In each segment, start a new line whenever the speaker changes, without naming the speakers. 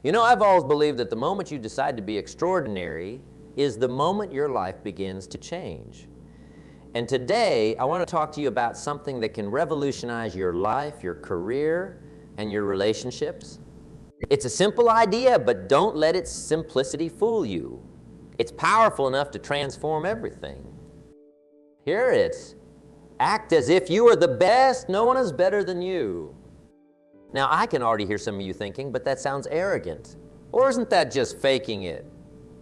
You know, I've always believed that the moment you decide to be extraordinary is the moment your life begins to change. And today, I want to talk to you about something that can revolutionize your life, your career, and your relationships. It's a simple idea, but don't let its simplicity fool you. It's powerful enough to transform everything. Here it's, act as if you are the best. No one is better than you. Now, I can already hear some of you thinking, but that sounds arrogant. Or isn't that just faking it?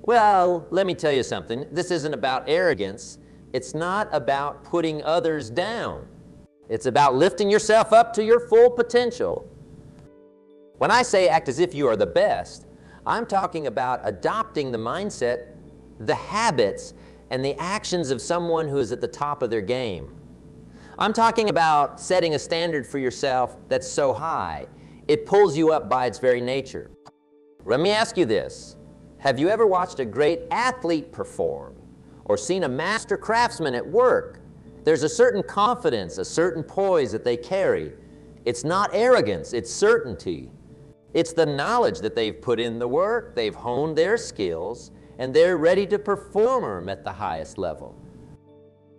Well, let me tell you something. This isn't about arrogance. It's not about putting others down. It's about lifting yourself up to your full potential. When I say act as if you are the best, I'm talking about adopting the mindset, the habits, and the actions of someone who is at the top of their game. I'm talking about setting a standard for yourself that's so high, it pulls you up by its very nature. Let me ask you this. Have you ever watched a great athlete perform or seen a master craftsman at work? There's a certain confidence, a certain poise that they carry. It's not arrogance, it's certainty. It's the knowledge that they've put in the work, they've honed their skills, and they're ready to perform at the highest level.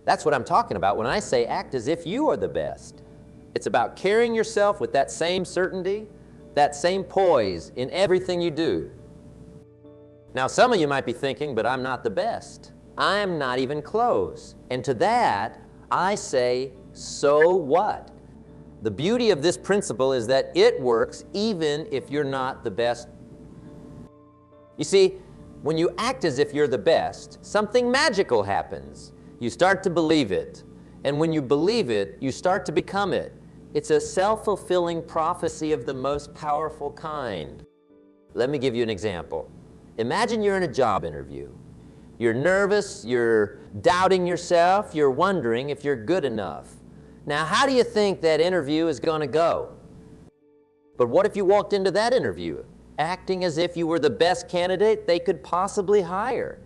That's what I'm talking about when I say act as if you are the best. It's about carrying yourself with that same certainty, that same poise in everything you do. Now, some of you might be thinking, but I'm not the best. I'm not even close. And to that, I say, so what? The beauty of this principle is that it works even if you're not the best. You see, when you act as if you're the best, something magical happens. You start to believe it. And when you believe it, you start to become it. It's a self-fulfilling prophecy of the most powerful kind. Let me give you an example. Imagine you're in a job interview. You're nervous, you're doubting yourself, you're wondering if you're good enough. Now, how do you think that interview is going to go? But what if you walked into that interview acting as if you were the best candidate they could possibly hire?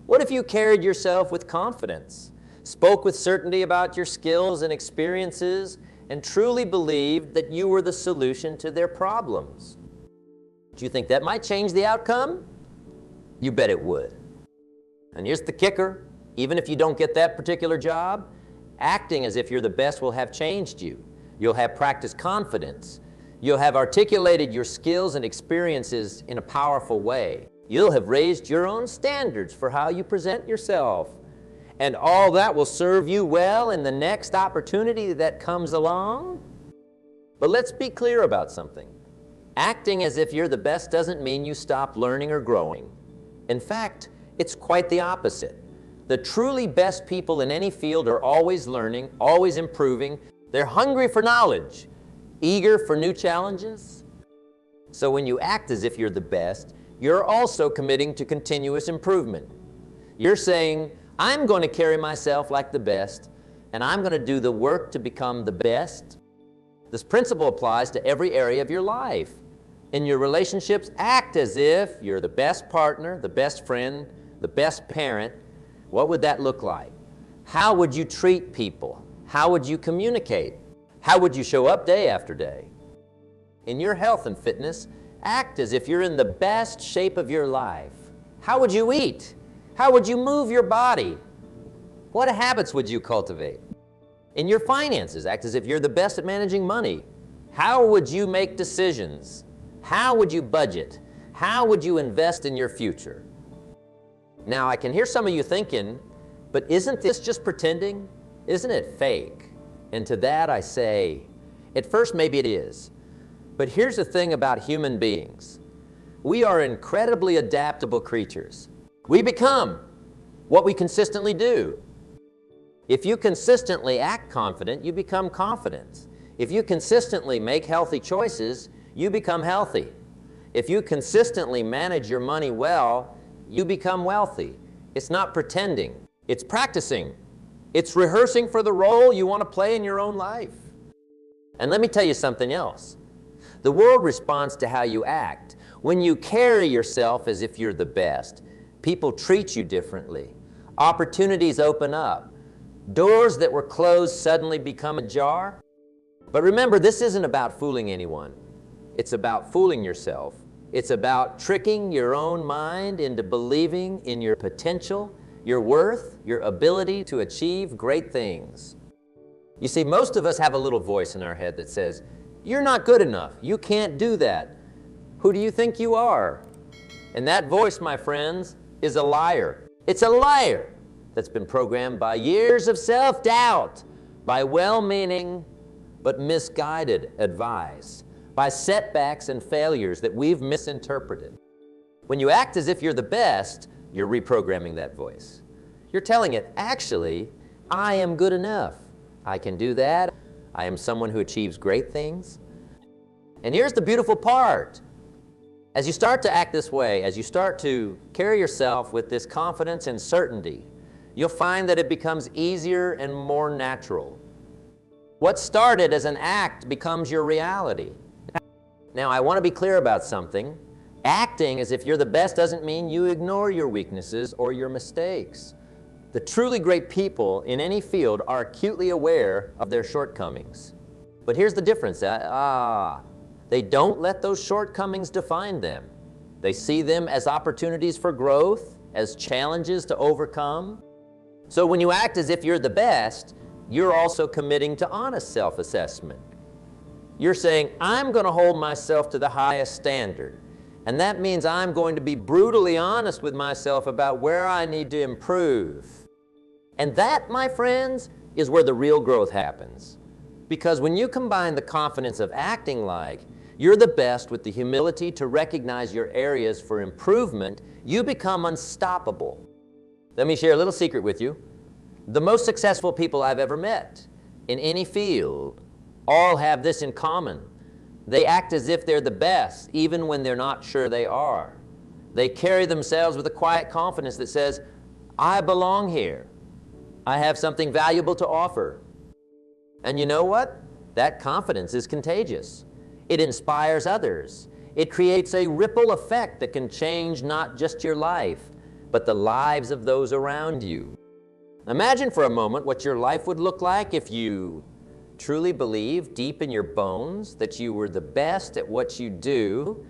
What if you carried yourself with confidence, spoke with certainty about your skills and experiences, and truly believed that you were the solution to their problems? Do you think that might change the outcome? You bet it would. And here's the kicker. Even if you don't get that particular job, acting as if you're the best will have changed you. You'll have practiced confidence. You'll have articulated your skills and experiences in a powerful way. You'll have raised your own standards for how you present yourself. And all that will serve you well in the next opportunity that comes along. But let's be clear about something. Acting as if you're the best doesn't mean you stop learning or growing. In fact, it's quite the opposite. The truly best people in any field are always learning, always improving. They're hungry for knowledge, eager for new challenges. So when you act as if you're the best, you're also committing to continuous improvement. You're saying, I'm going to carry myself like the best, and I'm going to do the work to become the best. This principle applies to every area of your life. In your relationships, act as if you're the best partner, the best friend, the best parent. What would that look like? How would you treat people? How would you communicate? How would you show up day after day? In your health and fitness, act as if you're in the best shape of your life. How would you eat? How would you move your body? What habits would you cultivate? In your finances, act as if you're the best at managing money. How would you make decisions? How would you budget? How would you invest in your future? Now, I can hear some of you thinking, but isn't this just pretending? Isn't it fake? And to that I say, at first maybe it is. But here's the thing about human beings. We are incredibly adaptable creatures. We become what we consistently do. If you consistently act confident, you become confident. If you consistently make healthy choices, you become healthy. If you consistently manage your money well, you become wealthy. It's not pretending. It's practicing. It's rehearsing for the role you want to play in your own life. And let me tell you something else. The world responds to how you act. When you carry yourself as if you're the best, people treat you differently. Opportunities open up. Doors that were closed suddenly become ajar. But remember, this isn't about fooling anyone. It's about fooling yourself. It's about tricking your own mind into believing in your potential, your worth, your ability to achieve great things. You see, most of us have a little voice in our head that says, "You're not good enough. You can't do that. Who do you think you are?" And that voice, my friends, is a liar. It's a liar that's been programmed by years of self-doubt, by well-meaning but misguided advice, by setbacks and failures that we've misinterpreted. When you act as if you're the best, you're reprogramming that voice. You're telling it, actually, I am good enough. I can do that. I am someone who achieves great things. And here's the beautiful part. As you start to act this way, as you start to carry yourself with this confidence and certainty, you'll find that it becomes easier and more natural. What started as an act becomes your reality. Now, I want to be clear about something. Acting as if you're the best doesn't mean you ignore your weaknesses or your mistakes. The truly great people in any field are acutely aware of their shortcomings. But here's the difference. They don't let those shortcomings define them. They see them as opportunities for growth, as challenges to overcome. So when you act as if you're the best, you're also committing to honest self-assessment. You're saying, I'm going to hold myself to the highest standard. And that means I'm going to be brutally honest with myself about where I need to improve. And that, my friends, is where the real growth happens. Because when you combine the confidence of acting like you're the best with the humility to recognize your areas for improvement, you become unstoppable. Let me share a little secret with you. The most successful people I've ever met in any field all have this in common. They act as if they're the best, even when they're not sure they are. They carry themselves with a quiet confidence that says, I belong here. I have something valuable to offer. And you know what? That confidence is contagious. It inspires others. It creates a ripple effect that can change not just your life, but the lives of those around you. Imagine for a moment what your life would look like if you truly believed deep in your bones that you were the best at what you do.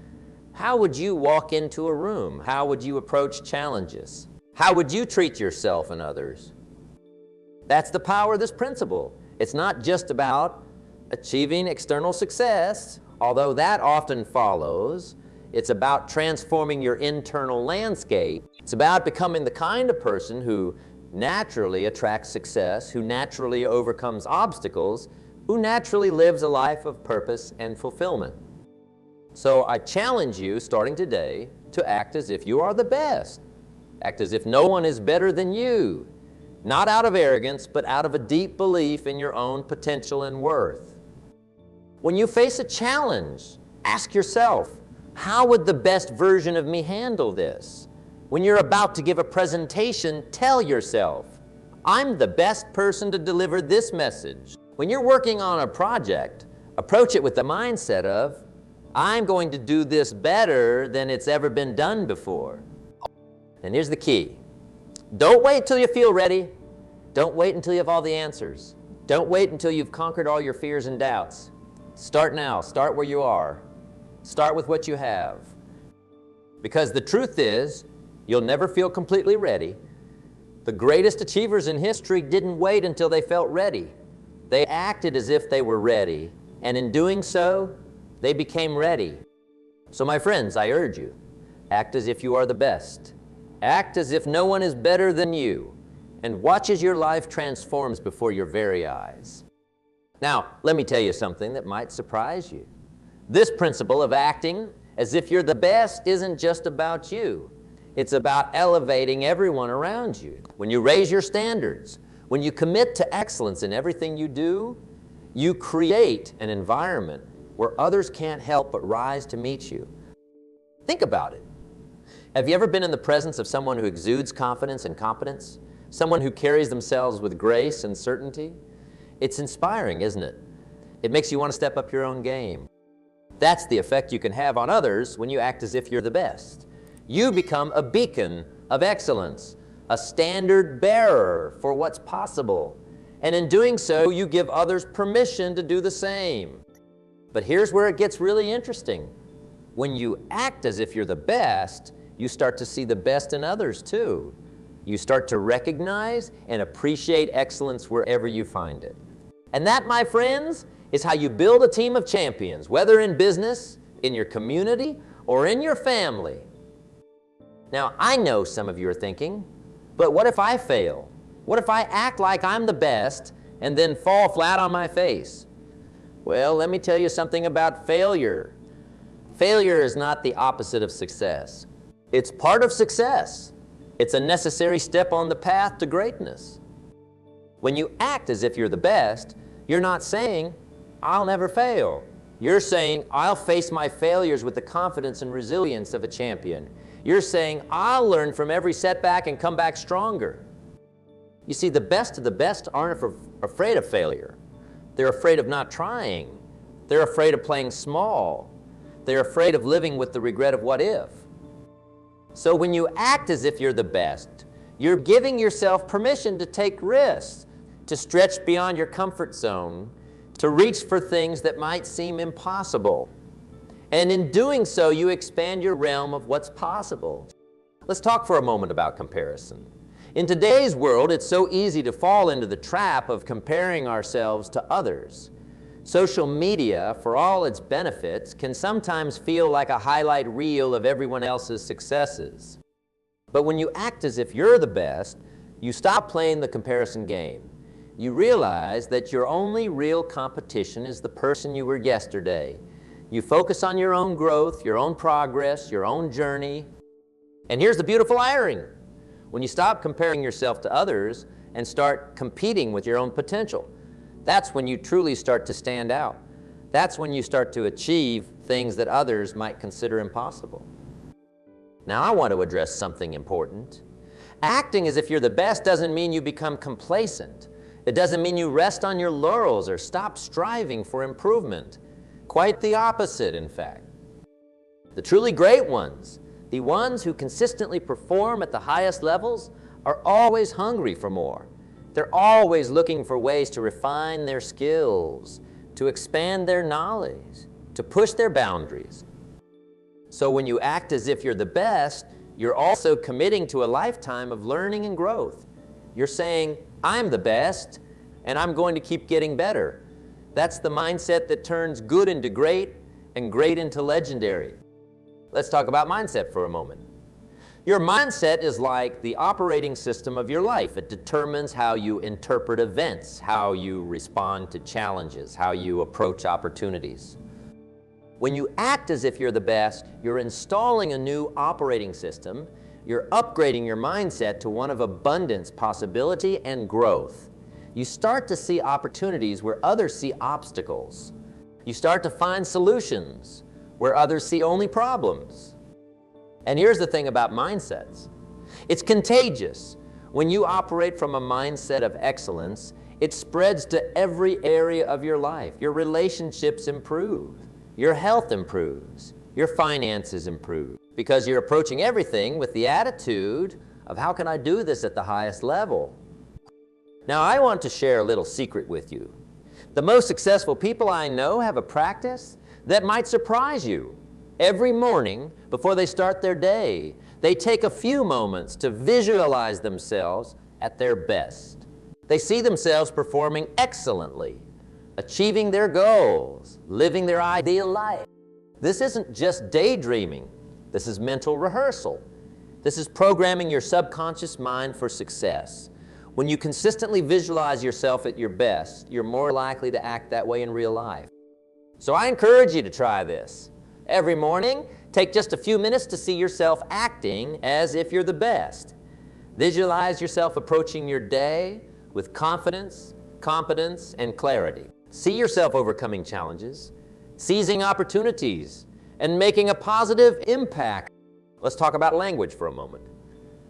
How would you walk into a room? How would you approach challenges? How would you treat yourself and others? That's the power of this principle. It's not just about achieving external success, although that often follows. It's about transforming your internal landscape. It's about becoming the kind of person who naturally attracts success, who naturally overcomes obstacles, who naturally lives a life of purpose and fulfillment. So I challenge you, starting today, to act as if you are the best. Act as if no one is better than you. Not out of arrogance, but out of a deep belief in your own potential and worth. When you face a challenge, ask yourself, how would the best version of me handle this? When you're about to give a presentation, tell yourself, I'm the best person to deliver this message. When you're working on a project, approach it with the mindset of, I'm going to do this better than it's ever been done before. And here's the key. Don't wait till you feel ready. Don't wait until you have all the answers. Don't wait until you've conquered all your fears and doubts. Start now. Start where you are. Start with what you have. Because the truth is, you'll never feel completely ready. The greatest achievers in history didn't wait until they felt ready. They acted as if they were ready, and in doing so, they became ready. So my friends, I urge you, act as if you are the best. Act as if no one is better than you, and watch as your life transforms before your very eyes. Now, let me tell you something that might surprise you. This principle of acting as if you're the best isn't just about you. It's about elevating everyone around you. When you raise your standards, when you commit to excellence in everything you do, you create an environment where others can't help but rise to meet you. Think about it. Have you ever been in the presence of someone who exudes confidence and competence? Someone who carries themselves with grace and certainty? It's inspiring, isn't it? It makes you want to step up your own game. That's the effect you can have on others when you act as if you're the best. You become a beacon of excellence, a standard bearer for what's possible. And in doing so, you give others permission to do the same. But here's where it gets really interesting. When you act as if you're the best, you start to see the best in others too. You start to recognize and appreciate excellence wherever you find it. And that, my friends, is how you build a team of champions, whether in business, in your community, or in your family. Now, I know some of you are thinking, but what if I fail? What if I act like I'm the best and then fall flat on my face? Well, let me tell you something about failure. Failure is not the opposite of success. It's part of success. It's a necessary step on the path to greatness. When you act as if you're the best, you're not saying, I'll never fail. You're saying, I'll face my failures with the confidence and resilience of a champion. You're saying, I'll learn from every setback and come back stronger. You see, the best of the best aren't afraid of failure. They're afraid of not trying. They're afraid of playing small. They're afraid of living with the regret of what if. So when you act as if you're the best, you're giving yourself permission to take risks, to stretch beyond your comfort zone, to reach for things that might seem impossible. And in doing so, you expand your realm of what's possible. Let's talk for a moment about comparison. In today's world, it's so easy to fall into the trap of comparing ourselves to others. Social media, for all its benefits, can sometimes feel like a highlight reel of everyone else's successes. But when you act as if you're the best, you stop playing the comparison game. You realize that your only real competition is the person you were yesterday. You focus on your own growth, your own progress, your own journey. And here's the beautiful irony. When you stop comparing yourself to others and start competing with your own potential, that's when you truly start to stand out. That's when you start to achieve things that others might consider impossible. Now, I want to address something important. Acting as if you're the best doesn't mean you become complacent. It doesn't mean you rest on your laurels or stop striving for improvement. Quite the opposite, in fact. The truly great ones, the ones who consistently perform at the highest levels, are always hungry for more. They're always looking for ways to refine their skills, to expand their knowledge, to push their boundaries. So when you act as if you're the best, you're also committing to a lifetime of learning and growth. You're saying, I'm the best, and I'm going to keep getting better. That's the mindset that turns good into great and great into legendary. Let's talk about mindset for a moment. Your mindset is like the operating system of your life. It determines how you interpret events, how you respond to challenges, how you approach opportunities. When you act as if you're the best, you're installing a new operating system. You're upgrading your mindset to one of abundance, possibility, and growth. You start to see opportunities where others see obstacles. You start to find solutions where others see only problems. And here's the thing about mindsets. It's contagious. When you operate from a mindset of excellence, it spreads to every area of your life. Your relationships improve. Your health improves. Your finances improve. Because you're approaching everything with the attitude of, how can I do this at the highest level? Now, I want to share a little secret with you. The most successful people I know have a practice that might surprise you. Every morning, before they start their day, they take a few moments to visualize themselves at their best. They see themselves performing excellently, achieving their goals, living their ideal life. This isn't just daydreaming. This is mental rehearsal. This is programming your subconscious mind for success. When you consistently visualize yourself at your best, you're more likely to act that way in real life. So I encourage you to try this. Every morning, take just a few minutes to see yourself acting as if you're the best. Visualize yourself approaching your day with confidence, competence, and clarity. See yourself overcoming challenges, seizing opportunities, and making a positive impact. Let's talk about language for a moment.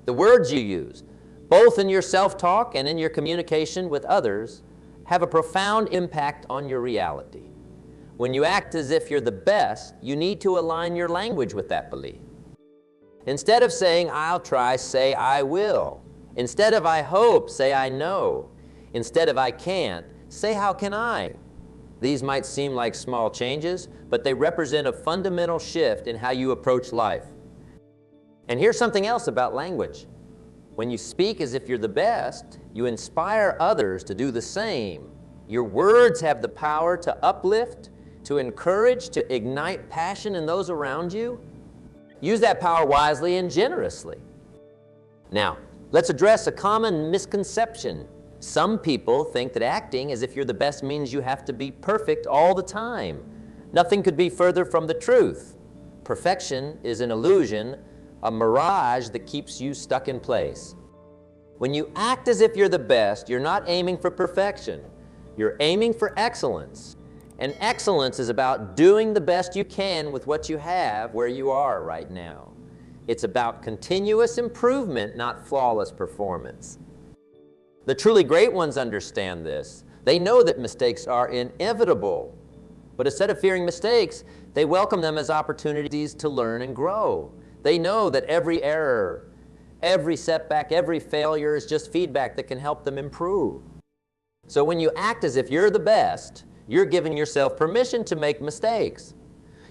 The words you use, both in your self-talk and in your communication with others, have a profound impact on your reality. When you act as if you're the best, you need to align your language with that belief. Instead of saying, I'll try, say, I will. Instead of I hope, say, I know. Instead of I can't, say, how can I? These might seem like small changes, but they represent a fundamental shift in how you approach life. And here's something else about language. When you speak as if you're the best, you inspire others to do the same. Your words have the power to uplift, to encourage, to ignite passion in those around you. Use that power wisely and generously. Now, let's address a common misconception. Some people think that acting as if you're the best means you have to be perfect all the time. Nothing could be further from the truth. Perfection is an illusion, a mirage that keeps you stuck in place. When you act as if you're the best, you're not aiming for perfection. You're aiming for excellence. And excellence is about doing the best you can with what you have where you are right now. It's about continuous improvement, not flawless performance. The truly great ones understand this. They know that mistakes are inevitable. But instead of fearing mistakes, they welcome them as opportunities to learn and grow. They know that every error, every setback, every failure is just feedback that can help them improve. So when you act as if you're the best, you're giving yourself permission to make mistakes.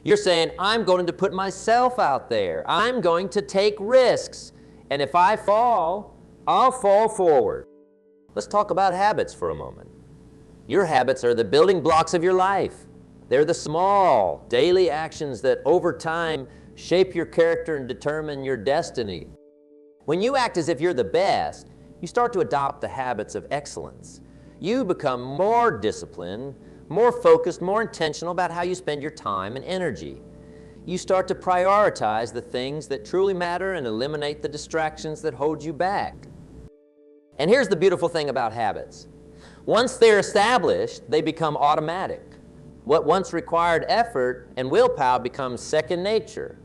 You're saying, I'm going to put myself out there. I'm going to take risks. And if I fall, I'll fall forward. Let's talk about habits for a moment. Your habits are the building blocks of your life. They're the small, daily actions that over time shape your character and determine your destiny. When you act as if you're the best, you start to adopt the habits of excellence. You become more disciplined, more focused, more intentional about how you spend your time and energy. You start to prioritize the things that truly matter and eliminate the distractions that hold you back. And here's the beautiful thing about habits. Once they're established, they become automatic. What once required effort and willpower becomes second nature.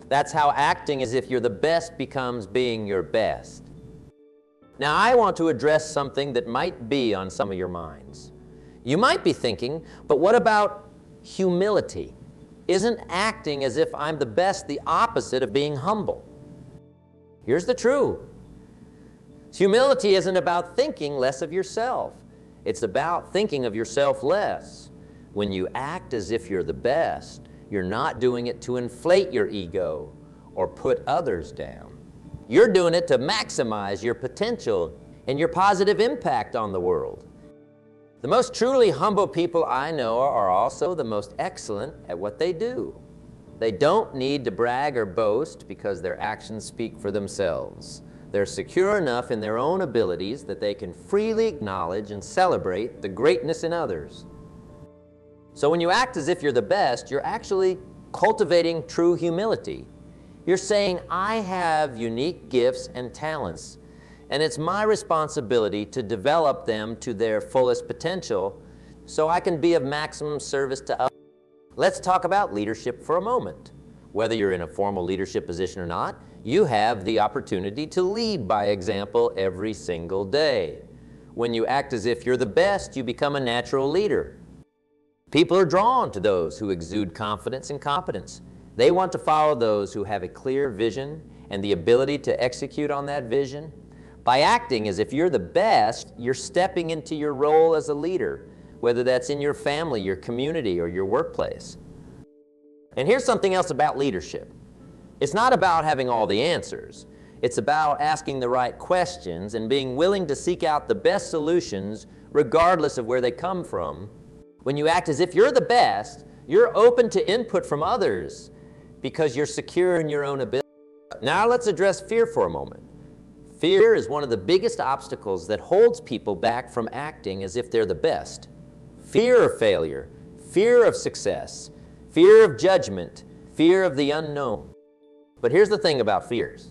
That's how acting as if you're the best becomes being your best. Now, I want to address something that might be on some of your minds. You might be thinking, but what about humility? Isn't acting as if I'm the best the opposite of being humble? Here's the truth. Humility isn't about thinking less of yourself. It's about thinking of yourself less. When you act as if you're the best, you're not doing it to inflate your ego or put others down. You're doing it to maximize your potential and your positive impact on the world. The most truly humble people I know are also the most excellent at what they do. They don't need to brag or boast because their actions speak for themselves. They're secure enough in their own abilities that they can freely acknowledge and celebrate the greatness in others. So when you act as if you're the best, you're actually cultivating true humility. You're saying, I have unique gifts and talents, and it's my responsibility to develop them to their fullest potential so I can be of maximum service to others. Let's talk about leadership for a moment. Whether you're in a formal leadership position or not, you have the opportunity to lead by example every single day. When you act as if you're the best, you become a natural leader. People are drawn to those who exude confidence and competence. They want to follow those who have a clear vision and the ability to execute on that vision. By acting as if you're the best, you're stepping into your role as a leader, whether that's in your family, your community, or your workplace. And here's something else about leadership. It's not about having all the answers. It's about asking the right questions and being willing to seek out the best solutions regardless of where they come from. When you act as if you're the best, you're open to input from others because you're secure in your own ability. Now let's address fear for a moment. Fear is one of the biggest obstacles that holds people back from acting as if they're the best. Fear of failure, fear of success, fear of judgment, fear of the unknown. But here's the thing about fears.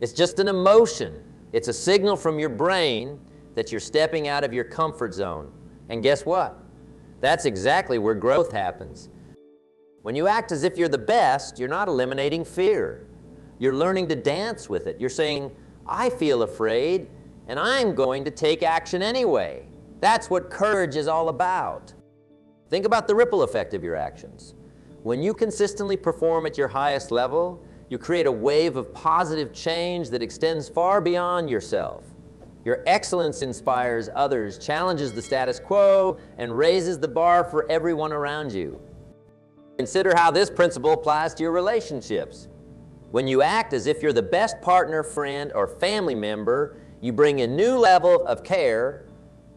It's just an emotion. It's a signal from your brain that you're stepping out of your comfort zone. And guess what? That's exactly where growth happens. When you act as if you're the best, you're not eliminating fear. You're learning to dance with it. You're saying, I feel afraid, and I'm going to take action anyway. That's what courage is all about. Think about the ripple effect of your actions. When you consistently perform at your highest level, you create a wave of positive change that extends far beyond yourself. Your excellence inspires others, challenges the status quo, and raises the bar for everyone around you. Consider how this principle applies to your relationships. When you act as if you're the best partner, friend, or family member, you bring a new level of care,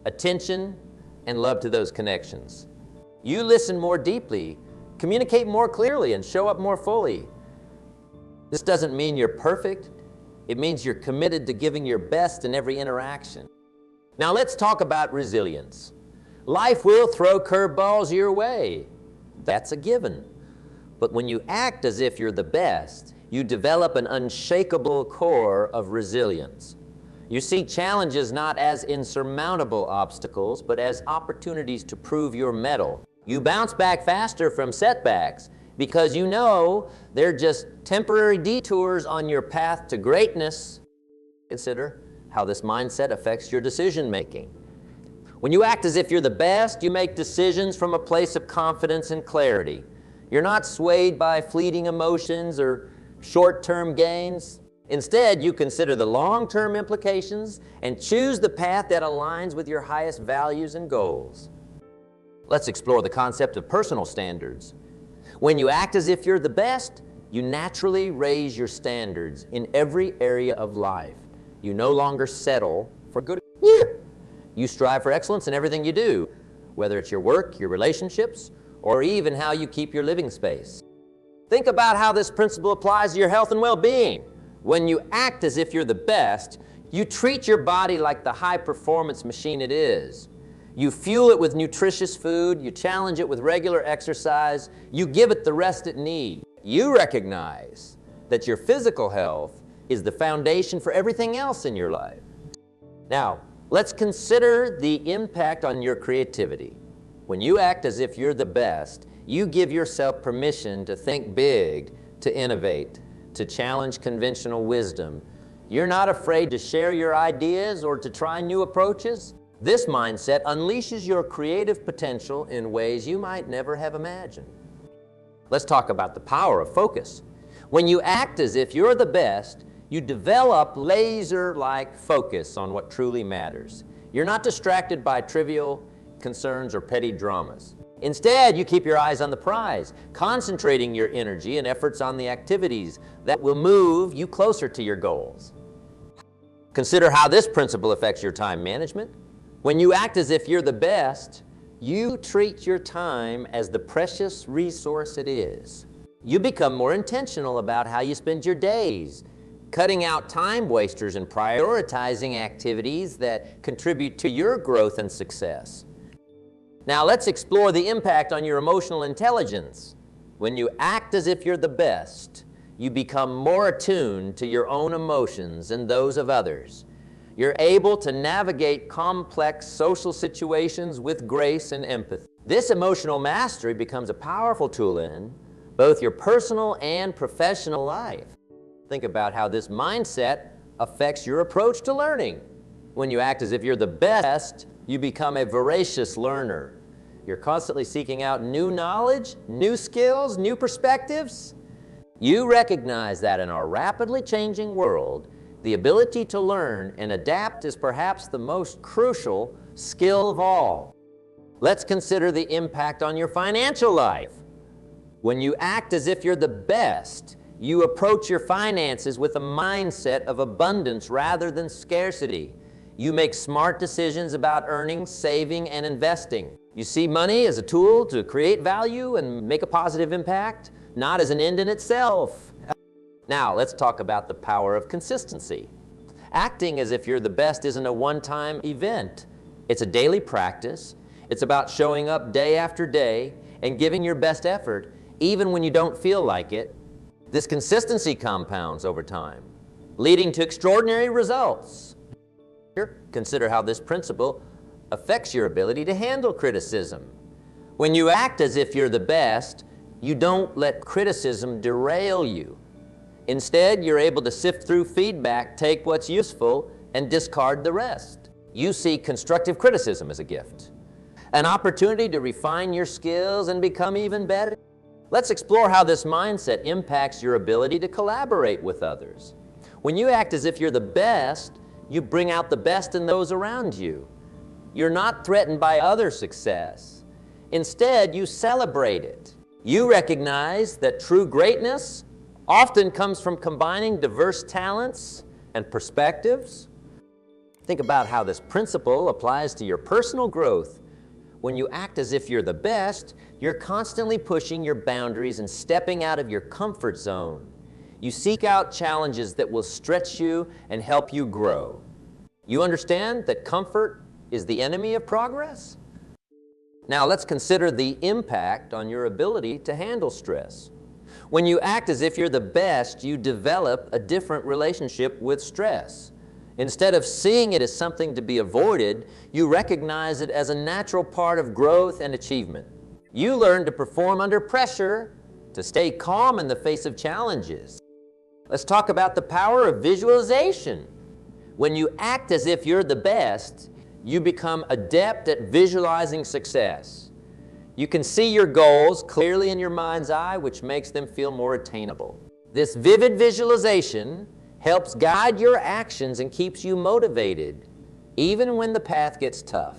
attention, and love to those connections. You listen more deeply, communicate more clearly, and show up more fully. This doesn't mean you're perfect. It means you're committed to giving your best in every interaction. Now let's talk about resilience. Life will throw curveballs your way. That's a given. But when you act as if you're the best, you develop an unshakable core of resilience. You see challenges not as insurmountable obstacles, but as opportunities to prove your mettle. You bounce back faster from setbacks because you know they're just temporary detours on your path to greatness. Consider how this mindset affects your decision making. When you act as if you're the best, you make decisions from a place of confidence and clarity. You're not swayed by fleeting emotions or short-term gains. Instead, you consider the long-term implications and choose the path that aligns with your highest values and goals. Let's explore the concept of personal standards. When you act as if you're the best, you naturally raise your standards in every area of life. You no longer settle for good. You strive for excellence in everything you do, whether it's your work, your relationships, or even how you keep your living space. Think about how this principle applies to your health and well-being. When you act as if you're the best, you treat your body like the high-performance machine it is. You fuel it with nutritious food, you challenge it with regular exercise, you give it the rest it needs. You recognize that your physical health is the foundation for everything else in your life. Now, let's consider the impact on your creativity. When you act as if you're the best, you give yourself permission to think big, to innovate, to challenge conventional wisdom. You're not afraid to share your ideas or to try new approaches. This mindset unleashes your creative potential in ways you might never have imagined. Let's talk about the power of focus. When you act as if you're the best, you develop laser-like focus on what truly matters. You're not distracted by trivial concerns or petty dramas. Instead, you keep your eyes on the prize, concentrating your energy and efforts on the activities that will move you closer to your goals. Consider how this principle affects your time management. When you act as if you're the best, you treat your time as the precious resource it is. You become more intentional about how you spend your days, cutting out time wasters and prioritizing activities that contribute to your growth and success. Now let's explore the impact on your emotional intelligence. When you act as if you're the best, you become more attuned to your own emotions and those of others. You're able to navigate complex social situations with grace and empathy. This emotional mastery becomes a powerful tool in both your personal and professional life. Think about how this mindset affects your approach to learning. When you act as if you're the best, you become a voracious learner. You're constantly seeking out new knowledge, new skills, new perspectives. You recognize that in our rapidly changing world, the ability to learn and adapt is perhaps the most crucial skill of all. Let's consider the impact on your financial life. When you act as if you're the best, you approach your finances with a mindset of abundance rather than scarcity. You make smart decisions about earning, saving, and investing. You see money as a tool to create value and make a positive impact, not as an end in itself. Now, let's talk about the power of consistency. Acting as if you're the best isn't a one-time event. It's a daily practice. It's about showing up day after day and giving your best effort, even when you don't feel like it. This consistency compounds over time, leading to extraordinary results. Consider how this principle affects your ability to handle criticism. When you act as if you're the best, you don't let criticism derail you. Instead, you're able to sift through feedback, take what's useful, and discard the rest. You see constructive criticism as a gift, an opportunity to refine your skills and become even better. Let's explore how this mindset impacts your ability to collaborate with others. When you act as if you're the best, You bring out the best in those around you. You're not threatened by other success. Instead, you celebrate it. You recognize that true greatness often comes from combining diverse talents and perspectives. Think about how this principle applies to your personal growth. When you act as if you're the best, you're constantly pushing your boundaries and stepping out of your comfort zone. You seek out challenges that will stretch you and help you grow. You understand that comfort is the enemy of progress? Now let's consider the impact on your ability to handle stress. When you act as if you're the best, you develop a different relationship with stress. Instead of seeing it as something to be avoided, you recognize it as a natural part of growth and achievement. You learn to perform under pressure, to stay calm in the face of challenges. Let's talk about the power of visualization. When you act as if you're the best, you become adept at visualizing success. You can see your goals clearly in your mind's eye, which makes them feel more attainable. This vivid visualization helps guide your actions and keeps you motivated, even when the path gets tough.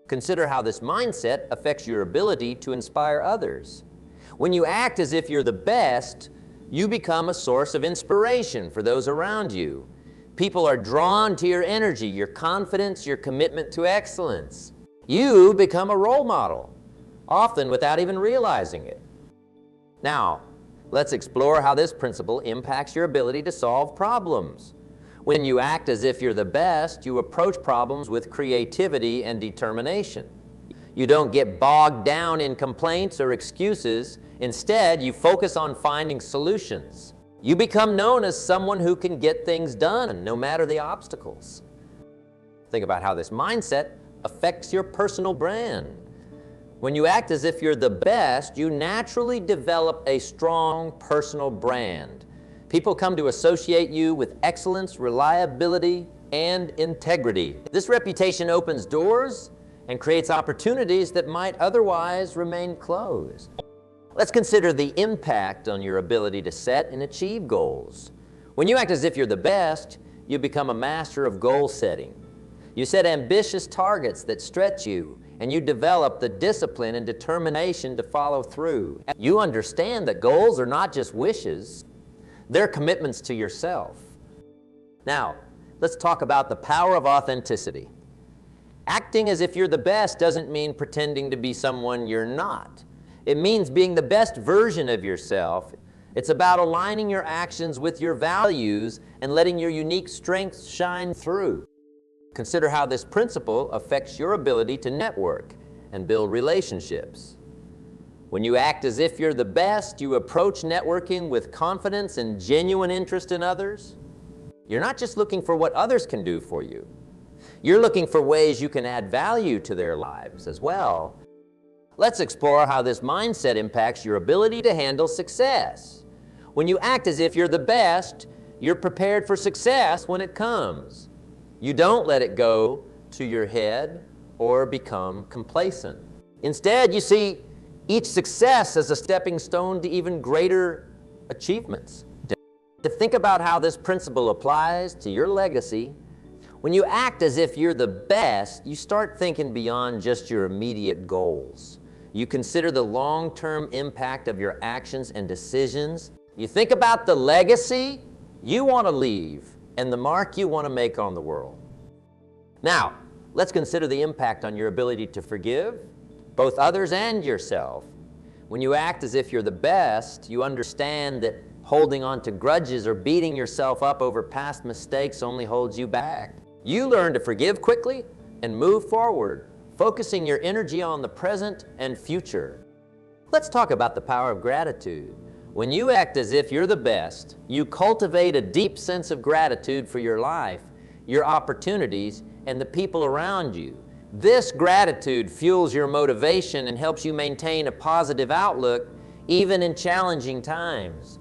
Consider how this mindset affects your ability to inspire others. When you act as if you're the best, you become a source of inspiration for those around you. People are drawn to your energy, your confidence, your commitment to excellence. You become a role model, often without even realizing it. Now, let's explore how this principle impacts your ability to solve problems. When you act as if you're the best, you approach problems with creativity and determination. You don't get bogged down in complaints or excuses. Instead, you focus on finding solutions. You become known as someone who can get things done, no matter the obstacles. Think about how this mindset affects your personal brand. When you act as if you're the best, you naturally develop a strong personal brand. People come to associate you with excellence, reliability, and integrity. This reputation opens doors and creates opportunities that might otherwise remain closed. Let's consider the impact on your ability to set and achieve goals. When you act as if you're the best, you become a master of goal setting. You set ambitious targets that stretch you, and you develop the discipline and determination to follow through. You understand that goals are not just wishes, they're commitments to yourself. Now, let's talk about the power of authenticity. Acting as if you're the best doesn't mean pretending to be someone you're not. It means being the best version of yourself. It's about aligning your actions with your values and letting your unique strengths shine through. Consider how this principle affects your ability to network and build relationships. When you act as if you're the best, you approach networking with confidence and genuine interest in others. You're not just looking for what others can do for you. You're looking for ways you can add value to their lives as well. Let's explore how this mindset impacts your ability to handle success. When you act as if you're the best, you're prepared for success when it comes. You don't let it go to your head or become complacent. Instead, you see each success as a stepping stone to even greater achievements. To think about how this principle applies to your legacy, when you act as if you're the best, you start thinking beyond just your immediate goals. You consider the long-term impact of your actions and decisions. You think about the legacy you want to leave and the mark you want to make on the world. Now, let's consider the impact on your ability to forgive, both others and yourself. When you act as if you're the best, you understand that holding on to grudges or beating yourself up over past mistakes only holds you back. You learn to forgive quickly and move forward, focusing your energy on the present and future. Let's talk about the power of gratitude. When you act as if you're the best, you cultivate a deep sense of gratitude for your life, your opportunities, and the people around you. This gratitude fuels your motivation and helps you maintain a positive outlook even in challenging times.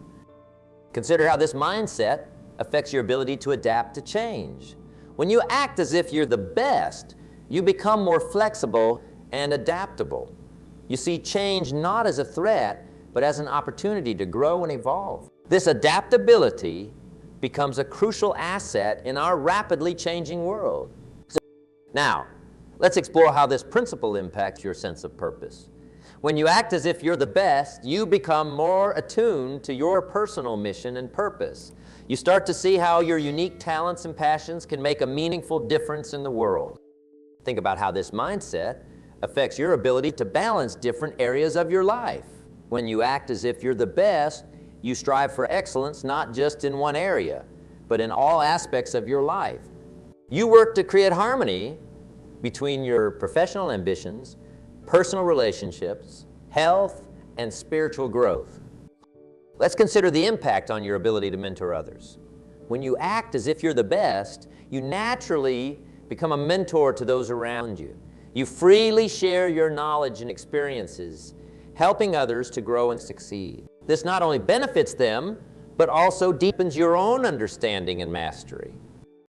Consider how this mindset affects your ability to adapt to change. When you act as if you're the best, you become more flexible and adaptable. You see change not as a threat, but as an opportunity to grow and evolve. This adaptability becomes a crucial asset in our rapidly changing world. Now, let's explore how this principle impacts your sense of purpose. When you act as if you're the best, you become more attuned to your personal mission and purpose. You start to see how your unique talents and passions can make a meaningful difference in the world. Think about how this mindset affects your ability to balance different areas of your life. When you act as if you're the best, you strive for excellence not just in one area, but in all aspects of your life. You work to create harmony between your professional ambitions, personal relationships, health, and spiritual growth. Let's consider the impact on your ability to mentor others. When you act as if you're the best, you naturally become a mentor to those around you. You freely share your knowledge and experiences, helping others to grow and succeed. This not only benefits them, but also deepens your own understanding and mastery.